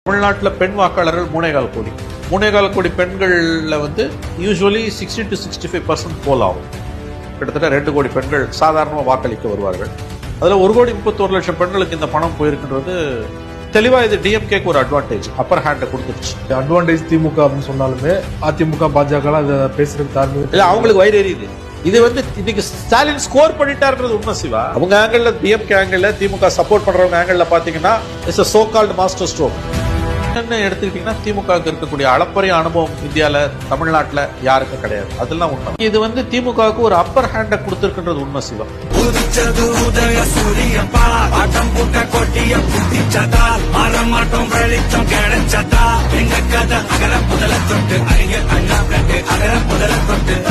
தமிழ்நாட்டில் பெண் வாக்காளர்கள் 3.25 கோடி பெண்கள்ல வந்து யூஸ்வலி 60 to 65% போல் ஆகும். கிட்டத்தட்ட 2 கோடி பெண்கள் சாதாரணமாக வாக்களிக்க வருவார்கள். அதில் 1,31,00,000 பெண்களுக்கு இந்த பணம் போயிருக்கின்றது. தெளிவா இது டிஎம்கேக்கு ஒரு அட்வான்டேஜ், அப்பர் ஹேண்டை கொடுத்துருச்சு. அட்வான்டேஜ் திமுக அப்படின்னு சொன்னாலுமே அதிமுக பாஜக அதை பேசுறது தார்மீக இல்ல, அவங்களுக்கு வயிறு எரியுது. இது வந்து இன்னைக்கு ஸ்டாலின் ஸ்கோர் பண்ணிட்டாருன்றது உண்மை சிவா. அவங்க ஆங்கிள், டிஎம்கே ஆங்கிள், திமுக சப்போர்ட் பண்றவங்க ஆங்கிள் பாத்தீங்கன்னா it's a so called master stroke. எடுத்துக்கிட்டீங்கன்னா திமுக இருக்கக்கூடிய அளப்பரிய அனுபவம் இந்தியால, தமிழ்நாட்டுல யாருக்கும் கிடையாது. அதெல்லாம் உண்மை. இது வந்து திமுகவுக்கு ஒரு அப்பர் ஹேண்டை கொடுத்திருக்கின்றது உண்மை சிவா. முதல தொட்டு